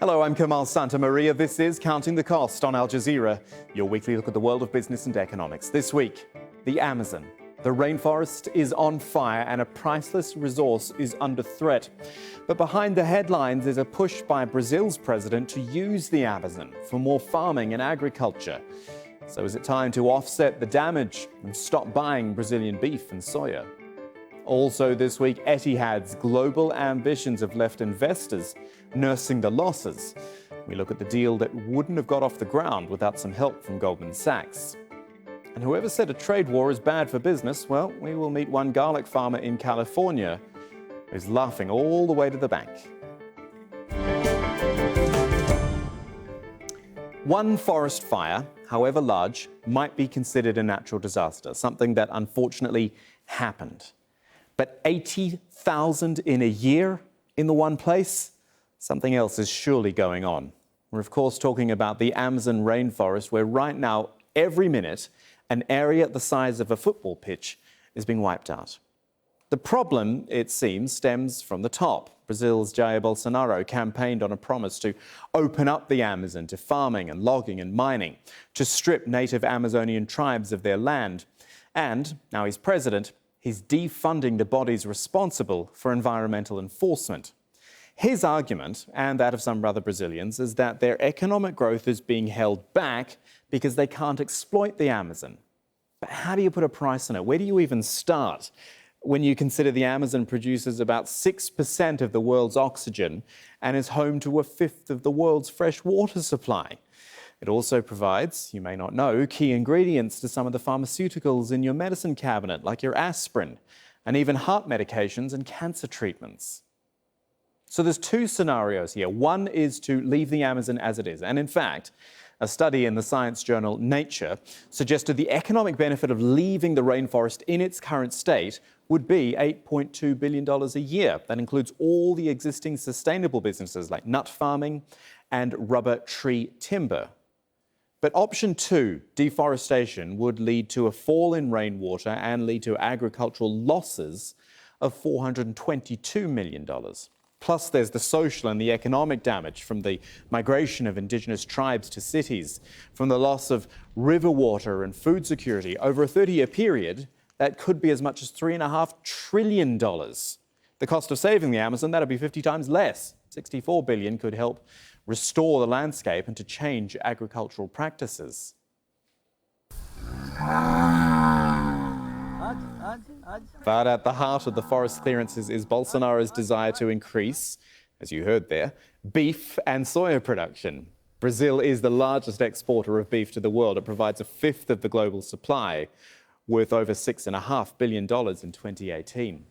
Hello, I'm Kamal Santamaria. This is Counting the Cost on Al Jazeera, your weekly look at the world of business and economics. This week, the Amazon. The rainforest is on fire and a priceless resource is under threat. But behind the headlines is a push by Brazil's president to use the Amazon for more farming and agriculture. So is it time to offset the damage and stop buying Brazilian beef and soya? Also this week, Etihad's global ambitions have left investors nursing the losses. We look at the deal that wouldn't have got off the ground without some help from Goldman Sachs. And whoever said a trade war is bad for business, well, we will meet one garlic farmer in California who's laughing all the way to the bank. One forest fire, however large, might be considered a natural disaster, something that unfortunately happened. But 80,000 in a year in the one place? Something else is surely going on. We're of course talking about the Amazon rainforest, where right now, every minute, an area the size of a football pitch is being wiped out. The problem, it seems, stems from the top. Brazil's Jair Bolsonaro campaigned on a promise to open up the Amazon to farming and logging and mining, to strip native Amazonian tribes of their land. And now he's president, he's defunding the bodies responsible for environmental enforcement. His argument, and that of some other Brazilians, is that their economic growth is being held back because they can't exploit the Amazon. But how do you put a price on it? Where do you even start when you consider the Amazon produces about 6% of the world's oxygen and is home to a fifth of the world's fresh water supply? It also provides, you may not know, key ingredients to some of the pharmaceuticals in your medicine cabinet, like your aspirin, and even heart medications and cancer treatments. So there's two scenarios here. One is to leave the Amazon as it is. And in fact, a study in the science journal Nature suggested the economic benefit of leaving the rainforest in its current state would be $8.2 billion a year. That includes all the existing sustainable businesses like nut farming and rubber tree timber. But option two, deforestation, would lead to a fall in rainwater and lead to agricultural losses of $422 million. Plus, there's the social and the economic damage from the migration of indigenous tribes to cities, from the loss of river water and food security. Over a 30-year period, that could be as much as $3.5 trillion. The cost of saving the Amazon, that'd be 50 times less. $64 billion could help restore the landscape and to change agricultural practices. But at the heart of the forest clearances is Bolsonaro's desire to increase, as you heard there, beef and soya production. Brazil is the largest exporter of beef to the world. It provides a fifth of the global supply, worth over $6.5 billion in 2018.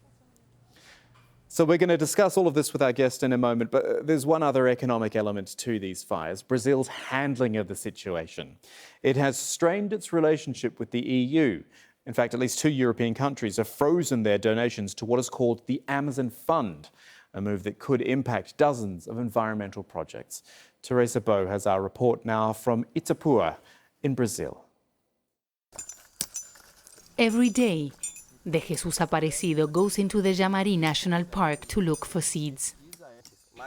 So we're going to discuss all of this with our guest in a moment, but there's one other economic element to these fires: Brazil's handling of the situation. It has strained its relationship with the EU. In fact, at least 2 European countries have frozen their donations to what is called the Amazon Fund, a move that could impact dozens of environmental projects. Teresa Bo has our report now from Itapúa in Brazil. Every day, De Jesus Aparecido goes into the Jamari National Park to look for seeds.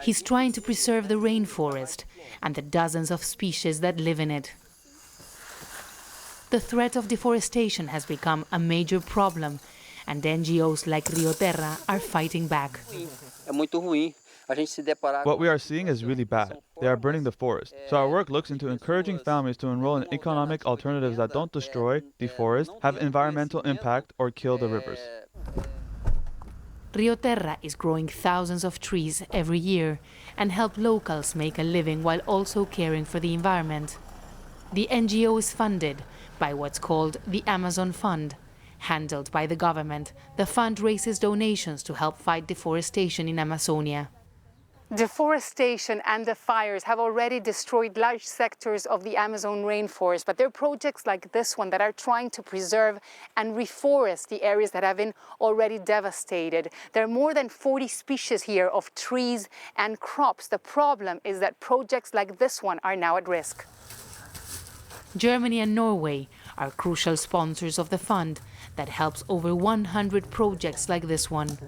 He's trying to preserve the rainforest and the dozens of species that live in it. The threat of deforestation has become a major problem, and NGOs like Rio Terra are fighting back. What we are seeing is really bad. They are burning the forest. So our work looks into encouraging families to enroll in economic alternatives that don't destroy, deforest, have environmental impact, or kill the rivers. Rio Terra is growing thousands of trees every year and help locals make a living while also caring for the environment. The NGO is funded by what's called the Amazon Fund. Handled by the government, the fund raises donations to help fight deforestation in Amazonia. Deforestation and the fires have already destroyed large sectors of the Amazon rainforest, but there are projects like this one that are trying to preserve and reforest the areas that have been already devastated. There are more than 40 species here of trees and crops. The problem is that projects like this one are now at risk. Germany and Norway are crucial sponsors of the fund that helps over 100 projects like this one.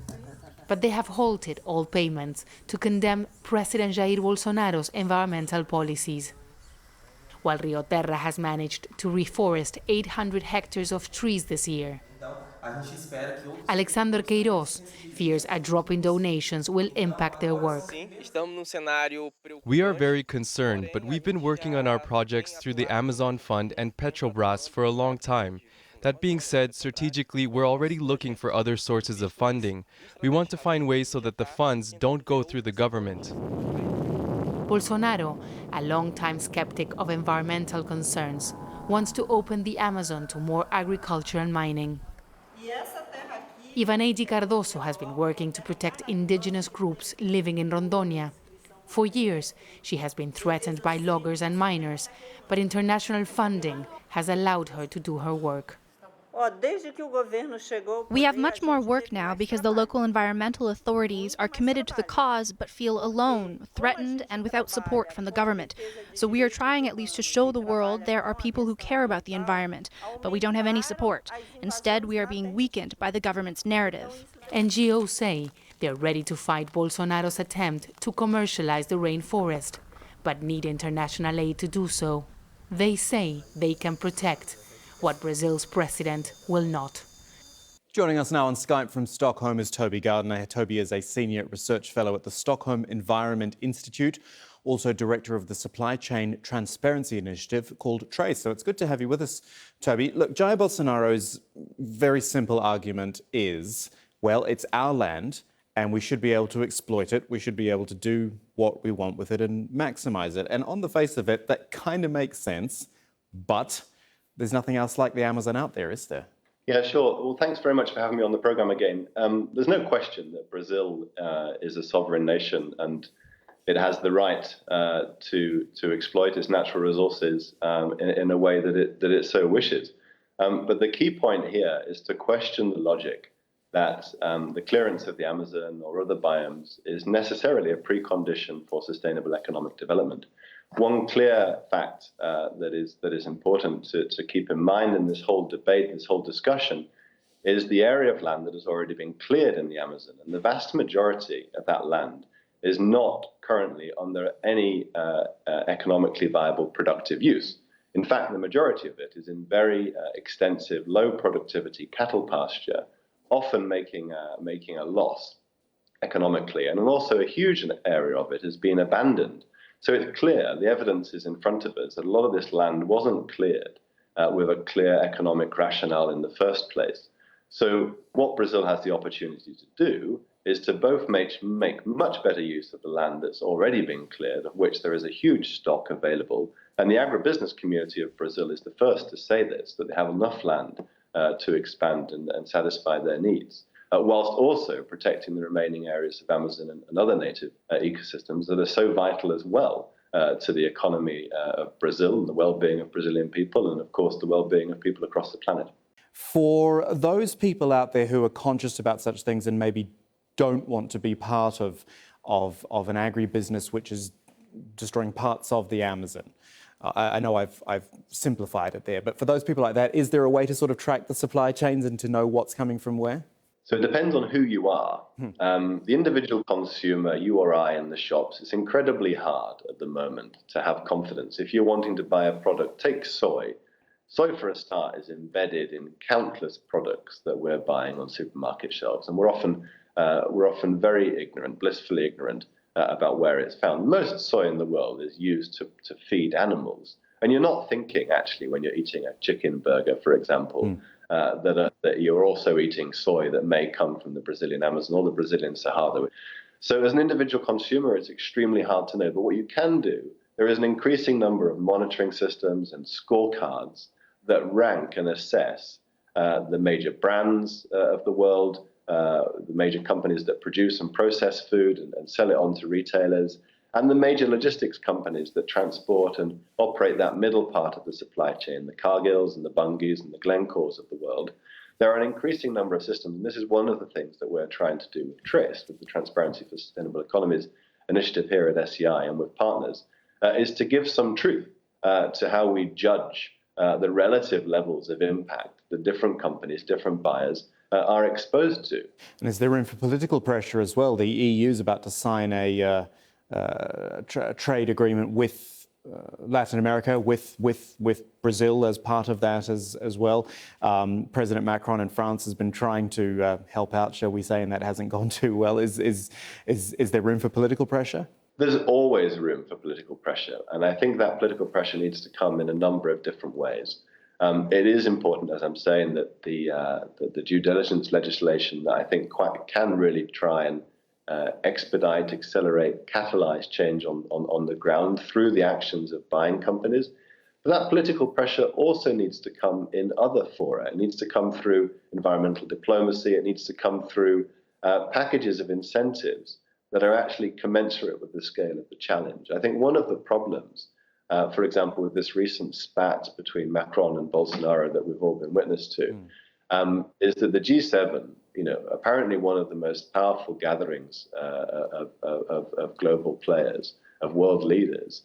But they have halted all payments to condemn President Jair Bolsonaro's environmental policies. While Rio Terra has managed to reforest 800 hectares of trees this year. Alexander Queiroz fears a drop in donations will impact their work. We are very concerned, but we've been working on our projects through the Amazon Fund and Petrobras for a long time. That being said, strategically, we're already looking for other sources of funding. We want to find ways so that the funds don't go through the government. Bolsonaro, a longtime skeptic of environmental concerns, wants to open the Amazon to more agriculture and mining. Ivaneidi Cardoso has been working to protect indigenous groups living in Rondonia. For years, she has been threatened by loggers and miners, but international funding has allowed her to do her work. We have much more work now because the local environmental authorities are committed to the cause but feel alone, threatened, and without support from the government. So we are trying at least to show the world there are people who care about the environment, but we don't have any support. Instead, we are being weakened by the government's narrative. NGOs say they're ready to fight Bolsonaro's attempt to commercialize the rainforest, but need international aid to do so. They say they can protect what Brazil's president will not. Joining us now on Skype from Stockholm is Toby Gardner. Toby is a senior research fellow at the Stockholm Environment Institute, also director of the supply chain transparency initiative called TRACE. So it's good to have you with us, Toby. Look, Jair Bolsonaro's very simple argument is, well, it's our land and we should be able to exploit it. We should be able to do what we want with it and maximize it. And on the face of it, that kind of makes sense, but there's nothing else like the Amazon out there, is there? Yeah, sure. Well, thanks very much for having me on the program again. There's no question that Brazil is a sovereign nation and it has the right to exploit its natural resources in a way that it so wishes. But the key point here is to question the logic that the clearance of the Amazon or other biomes is necessarily a precondition for sustainable economic development. One clear fact that is important to keep in mind in this whole debate, this whole discussion, is the area of land that has already been cleared in the Amazon. And the vast majority of that land is not currently under any economically viable productive use. In fact, the majority of it is in very extensive, low productivity cattle pasture, often making a loss economically. And also a huge area of it has been abandoned. So it's clear, the evidence is in front of us, that a lot of this land wasn't cleared with a clear economic rationale in the first place. So what Brazil has the opportunity to do is to both make much better use of the land that's already been cleared, of which there is a huge stock available. And the agribusiness community of Brazil is the first to say this, that they have enough land to expand and satisfy their needs, whilst also protecting the remaining areas of Amazon and other native ecosystems that are so vital as well to the economy of Brazil and the well-being of Brazilian people and, of course, the well-being of people across the planet. For those people out there who are conscious about such things and maybe don't want to be part of an agribusiness which is destroying parts of the Amazon, I know I've simplified it there, but for those people like that, is there a way to sort of track the supply chains and to know what's coming from where? So it depends on who you are. The individual consumer, you or I in the shops, it's incredibly hard at the moment to have confidence. If you're wanting to buy a product, take soy. Soy, for a start, is embedded in countless products that we're buying on supermarket shelves. And we're often very ignorant, blissfully ignorant about where it's found. Most soy in the world is used to feed animals. And you're not thinking, actually, when you're eating a chicken burger, for example, that you're also eating soy that may come from the Brazilian Amazon or the Brazilian Sahara. So as an individual consumer, it's extremely hard to know. But what you can do, there is an increasing number of monitoring systems and scorecards that rank and assess the major brands of the world, the major companies that produce and process food and sell it on to retailers, and the major logistics companies that transport and operate that middle part of the supply chain, the Cargills and the Bungys and the Glencores of the world. There are an increasing number of systems, and this is one of the things that we're trying to do with TRACE, with the Transparency for Sustainable Economies initiative here at SEI and with partners, is to give some truth to how we judge the relative levels of impact that different companies, different buyers are exposed to. And is there room for political pressure as well? The EU is about to sign a trade agreement with Latin America, with Brazil as part of that as well. President Macron in France has been trying to help out, shall we say, and that hasn't gone too well. Is there room for political pressure? There's always room for political pressure, and I think that political pressure needs to come in a number of different ways. It is important, as I'm saying, that the due diligence legislation that I think can really try and expedite, accelerate, catalyze change on the ground through the actions of buying companies. But that political pressure also needs to come in other fora. It needs to come through environmental diplomacy. It needs to come through packages of incentives that are actually commensurate with the scale of the challenge. I think one of the problems, for example, with this recent spat between Macron and Bolsonaro that we've all been witness to, is that the G7, apparently one of the most powerful gatherings of global players, of world leaders,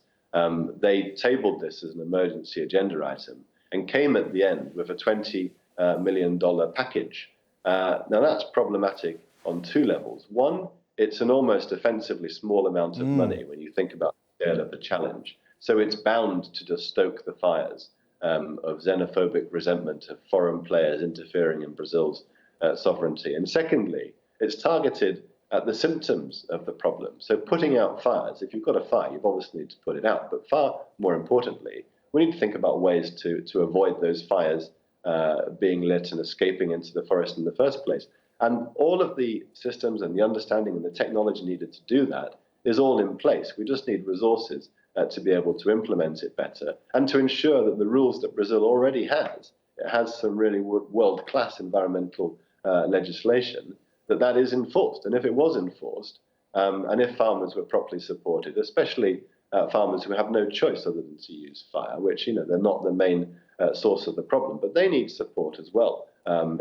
they tabled this as an emergency agenda item and came at the end with a $20 million package. Now that's problematic on two levels. One, it's an almost offensively small amount of money when you think about the scale of the challenge. So it's bound to just stoke the fires of xenophobic resentment of foreign players interfering in Brazil's sovereignty. And secondly, it's targeted at the symptoms of the problem. So putting out fires, if you've got a fire, you obviously need to put it out. But far more importantly, we need to think about ways to avoid those fires being lit and escaping into the forest in the first place. And all of the systems and the understanding and the technology needed to do that is all in place. We just need resources to be able to implement it better and to ensure that the rules that Brazil already has, it has some really world-class environmental legislation, that is enforced. And if it was enforced, and if farmers were properly supported, especially farmers who have no choice other than to use fire, which, they're not the main source of the problem, but they need support as well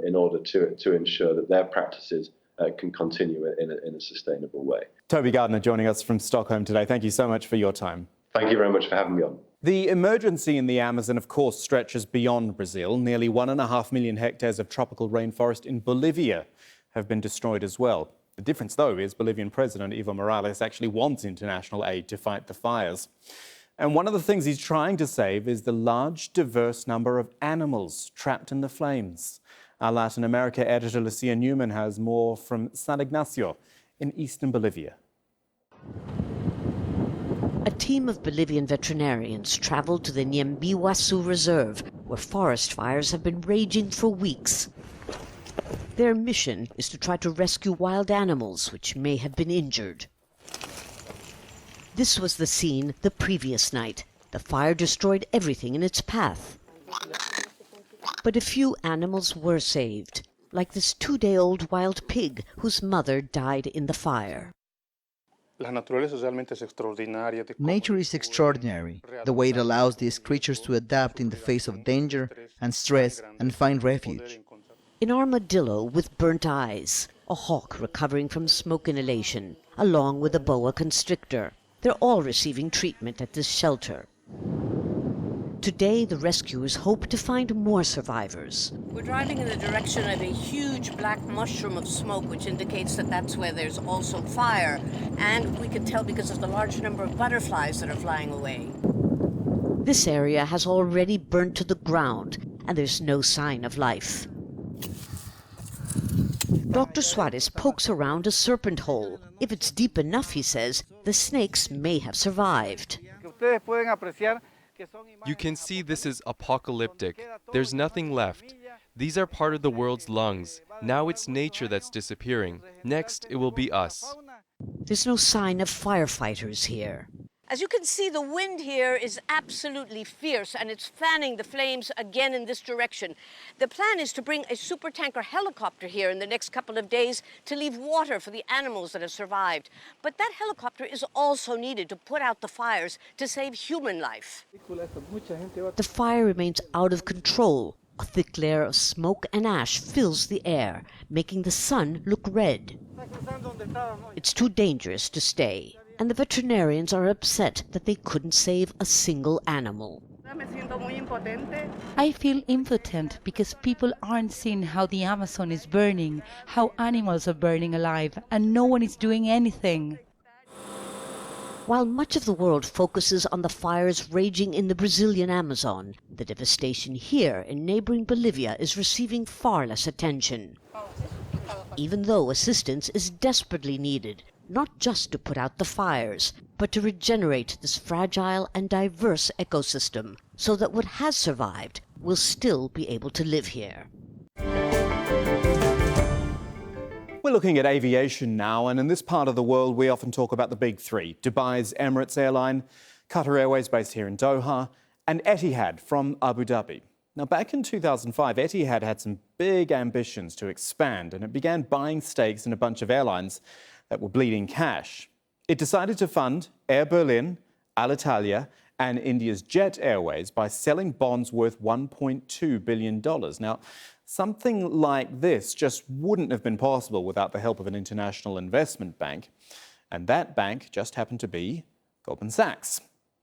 in order to ensure that their practices can continue in a sustainable way. Toby Gardner joining us from Stockholm today. Thank you so much for your time. Thank you very much for having me on. The emergency in the Amazon, of course, stretches beyond Brazil. Nearly 1.5 million hectares of tropical rainforest in Bolivia have been destroyed as well. The difference, though, is Bolivian President Evo Morales actually wants international aid to fight the fires. And one of the things he's trying to save is the large, diverse number of animals trapped in the flames. Our Latin America editor, Lucia Newman, has more from San Ignacio in eastern Bolivia. A team of Bolivian veterinarians traveled to the Ñembyuasu Reserve, where forest fires have been raging for weeks. Their mission is to try to rescue wild animals which may have been injured. This was the scene the previous night. The fire destroyed everything in its path. But a few animals were saved, like this 2-day-old wild pig whose mother died in the fire. Nature is extraordinary, the way it allows these creatures to adapt in the face of danger and stress and find refuge. An armadillo with burnt eyes, a hawk recovering from smoke inhalation, along with a boa constrictor. They're all receiving treatment at this shelter. Today, the rescuers hope to find more survivors. We're driving in the direction of a huge black mushroom of smoke, which indicates that that's where there's also fire. And we can tell because of the large number of butterflies that are flying away. This area has already burnt to the ground, and there's no sign of life. Dr. Suarez pokes around a serpent hole. If it's deep enough, he says, the snakes may have survived. You can see this is apocalyptic. There's nothing left. These are part of the world's lungs. Now it's nature that's disappearing. Next, it will be us. There's no sign of firefighters here. As you can see, the wind here is absolutely fierce, and it's fanning the flames again in this direction. The plan is to bring a supertanker helicopter here in the next couple of days to leave water for the animals that have survived. But that helicopter is also needed to put out the fires to save human life. The fire remains out of control. A thick layer of smoke and ash fills the air, making the sun look red. It's too dangerous to stay. And the veterinarians are upset that they couldn't save a single animal. I feel impotent because people aren't seeing how the Amazon is burning, how animals are burning alive, and no one is doing anything. While much of the world focuses on the fires raging in the Brazilian Amazon, the devastation here in neighboring Bolivia is receiving far less attention. Even though assistance is desperately needed, not just to put out the fires, but to regenerate this fragile and diverse ecosystem so that what has survived will still be able to live here. We're looking at aviation now, and in this part of the world we often talk about the big three: Dubai's Emirates airline, Qatar Airways based here in Doha, and Etihad from Abu Dhabi. Now, back in 2005, Etihad had some big ambitions to expand, and it began buying stakes in a bunch of airlines that were bleeding cash. It decided to fund Air Berlin, Alitalia, and India's Jet Airways by selling bonds worth $1.2 billion. Now, something like this just wouldn't have been possible without the help of an international investment bank. And that bank just happened to be Goldman Sachs.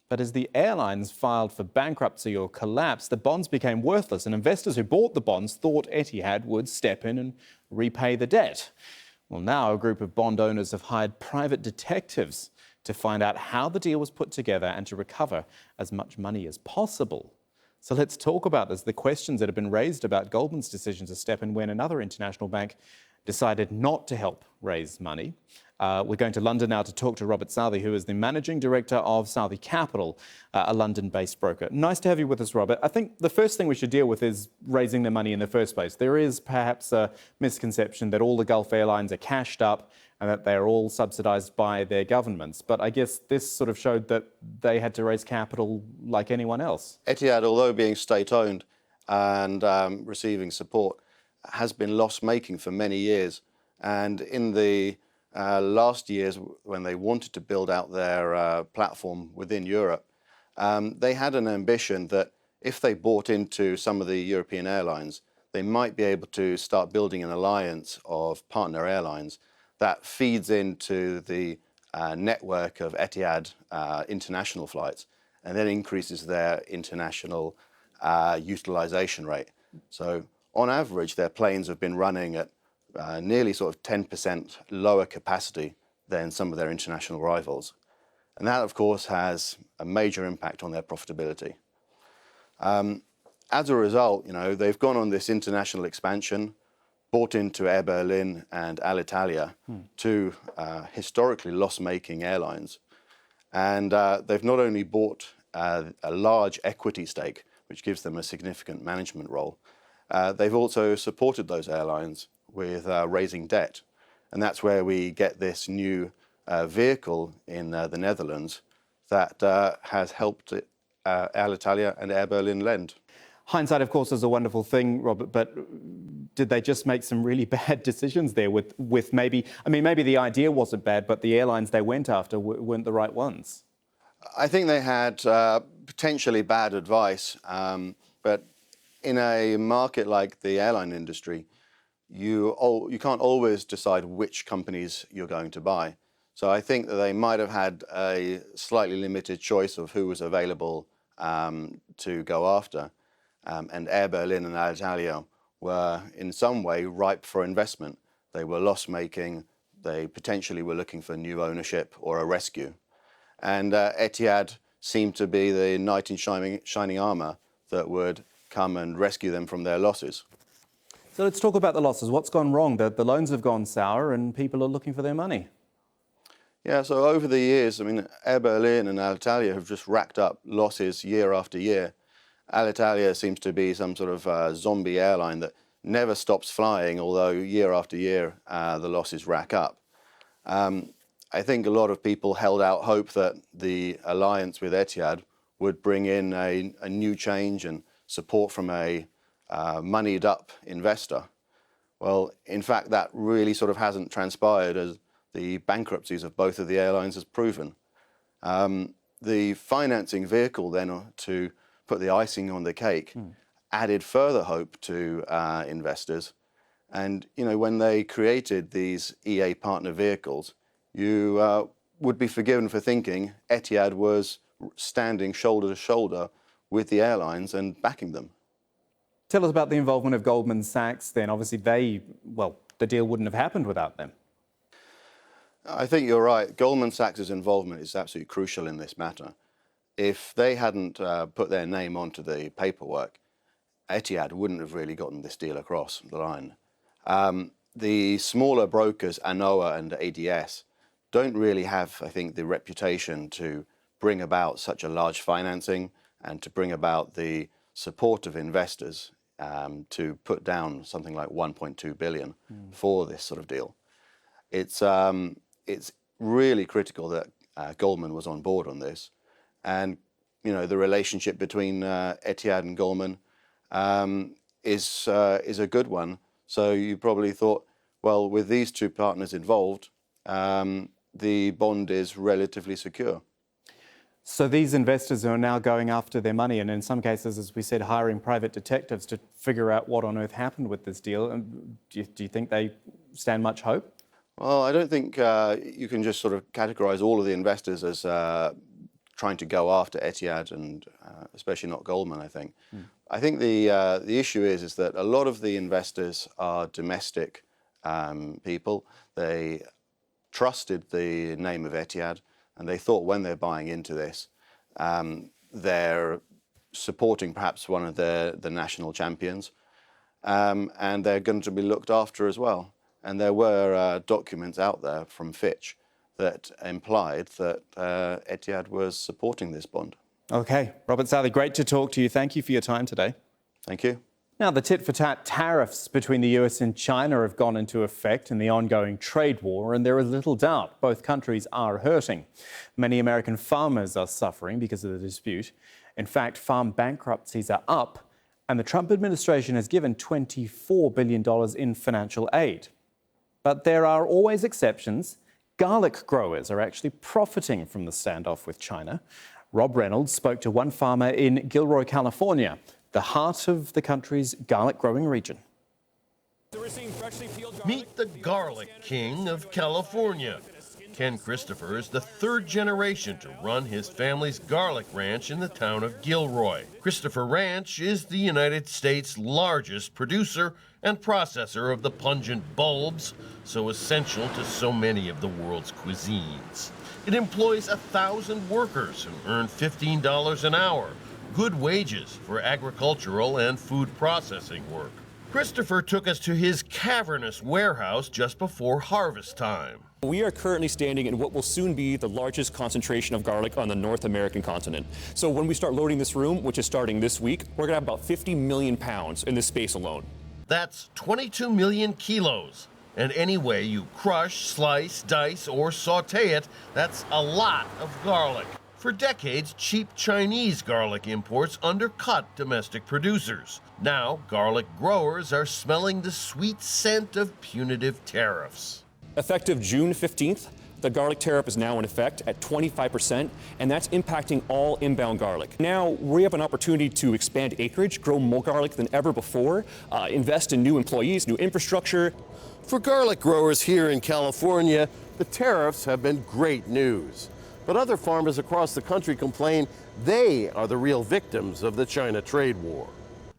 But as the airlines filed for bankruptcy or collapse, the bonds became worthless, and investors who bought the bonds thought Etihad would step in and repay the debt. Well, now a group of bond owners have hired private detectives to find out how the deal was put together and to recover as much money as possible. So let's talk about this, the questions that have been raised about Goldman's decision to step in when another international bank decided not to help raise money. We're going to London now to talk to Robert Southey, who is the managing director of Southey Capital, a London-based broker. Nice to have you with us, Robert. I think the first thing we should deal with is raising the money in the first place. There is perhaps a misconception that all the Gulf airlines are cashed up and that they're all subsidised by their governments. But I guess this sort of showed that they had to raise capital like anyone else. Etihad, although being state-owned and receiving support, has been loss-making for many years. And in the last years, when they wanted to build out their platform within Europe, they had an ambition that if they bought into some of the European airlines, they might be able to start building an alliance of partner airlines that feeds into the network of Etihad international flights and then increases their international utilization rate. So on average, their planes have been running at nearly sort of 10% lower capacity than some of their international rivals. And that, of course, has a major impact on their profitability. As a result, they've gone on this international expansion, bought into Air Berlin and Alitalia, two historically loss-making airlines. And they've not only bought a large equity stake, which gives them a significant management role, they've also supported those airlines with raising debt. And that's where we get this new vehicle in the Netherlands that has helped Alitalia and Air Berlin lend. Hindsight, of course, is a wonderful thing, Robert, but did they just make some really bad decisions there with maybe the idea wasn't bad, but the airlines they went after weren't the right ones? I think they had potentially bad advice, but in a market like the airline industry, you can't always decide which companies you're going to buy. So I think that they might have had a slightly limited choice of who was available to go after. And Air Berlin and Alitalia were in some way ripe for investment. They were loss-making. They potentially were looking for new ownership or a rescue. And Etihad seemed to be the knight in shining armour that would come and rescue them from their losses. So let's talk about the losses. What's gone wrong? The loans have gone sour and people are looking for their money. Yeah, so over the years, Air Berlin and Alitalia have just racked up losses year after year. Alitalia seems to be some sort of zombie airline that never stops flying, although year after year the losses rack up. I think a lot of people held out hope that the alliance with Etihad would bring in a new change and support from a moneyed up investor. Well, in fact, that really sort of hasn't transpired, as the bankruptcies of both of the airlines has proven. The financing vehicle then to put the icing on the cake added further hope to investors. And, when they created these EA partner vehicles, you would be forgiven for thinking Etihad was standing shoulder to shoulder with the airlines and backing them. Tell us about the involvement of Goldman Sachs then. Obviously, the deal wouldn't have happened without them. I think you're right. Goldman Sachs' involvement is absolutely crucial in this matter. If they hadn't put their name onto the paperwork, Etihad wouldn't have really gotten this deal across the line. The smaller brokers, ANOA and ADS, don't really have, I think, the reputation to bring about such a large financing and to bring about the support of investors to put down something like 1.2 billion for this sort of deal. It's really critical that Goldman was on board on this, and the relationship between Etihad and Goldman is a good one. So you probably thought, well, with these two partners involved, the bond is relatively secure. So these investors are now going after their money and in some cases, as we said, hiring private detectives to figure out what on earth happened with this deal. Do you think they stand much hope? Well, I don't think you can just sort of categorize all of the investors as trying to go after Etihad and especially not Goldman, I think. I think the issue is that a lot of the investors are domestic people. They trusted the name of Etihad, and they thought when they're buying into this, they're supporting perhaps one of the national champions, and they're going to be looked after as well. And there were documents out there from Fitch that implied that Etihad was supporting this bond. Okay, Robert Southey, great to talk to you. Thank you for your time today. Thank you. Now, the tit-for-tat tariffs between the US and China have gone into effect in the ongoing trade war, and there is little doubt both countries are hurting. Many American farmers are suffering because of the dispute. In fact, farm bankruptcies are up, and the Trump administration has given $24 billion in financial aid. But there are always exceptions. Garlic growers are actually profiting from the standoff with China. Rob Reynolds spoke to one farmer in Gilroy, California, the heart of the country's garlic-growing region. Meet the garlic king of California. Ken Christopher is the third generation to run his family's garlic ranch in the town of Gilroy. Christopher Ranch is the United States' largest producer and processor of the pungent bulbs, so essential to so many of the world's cuisines. It employs 1,000 workers who earn $15 an hour, good wages for agricultural and food processing work. Christopher took us to his cavernous warehouse just before harvest time. We are currently standing in what will soon be the largest concentration of garlic on the North American continent. So when we start loading this room, which is starting this week, we're gonna have about 50 million pounds in this space alone. That's 22 million kilos. And any way you crush, slice, dice, or saute it, that's a lot of garlic. For decades, cheap Chinese garlic imports undercut domestic producers. Now, garlic growers are smelling the sweet scent of punitive tariffs. Effective June 15th, the garlic tariff is now in effect at 25%, and that's impacting all inbound garlic. Now, we have an opportunity to expand acreage, grow more garlic than ever before, invest in new employees, new infrastructure. For garlic growers here in California, the tariffs have been great news. But other farmers across the country complain they are the real victims of the China trade war.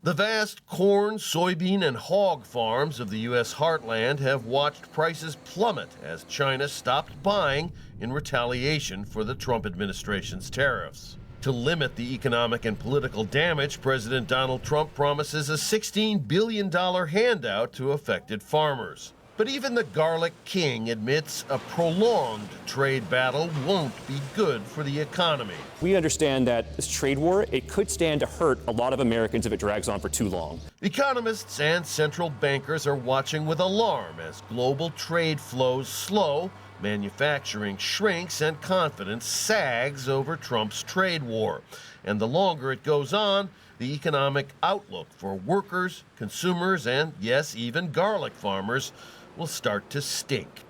The vast corn, soybean, and hog farms of the U.S. heartland have watched prices plummet as China stopped buying in retaliation for the Trump administration's tariffs. To limit the economic and political damage, President Donald Trump promises a $16 billion handout to affected farmers. But even the garlic king admits a prolonged trade battle won't be good for the economy. We understand that this trade war, it could stand to hurt a lot of Americans if it drags on for too long. Economists and central bankers are watching with alarm as global trade flows slow, manufacturing shrinks, and confidence sags over Trump's trade war. And the longer it goes on, the economic outlook for workers, consumers, and yes, even garlic farmers will start to stink.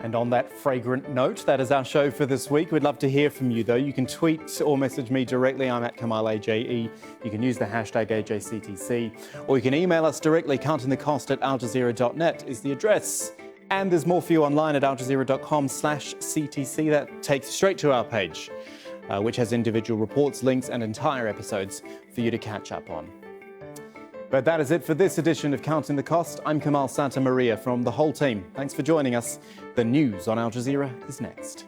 And on that fragrant note, that is our show for this week. We'd love to hear from you, though. You can tweet or message me directly. I'm at KamalAJE. You can use the hashtag AJCTC, or you can email us directly. countingthecost@aljazeera.net is the address. And there's more for you online at aljazeera.com/CTC. That takes you straight to our page. which has individual reports, links, and entire episodes for you to catch up on. But that is it for this edition of Counting the Cost. I'm Kamal Santamaria from the whole team. Thanks for joining us. The news on Al Jazeera is next.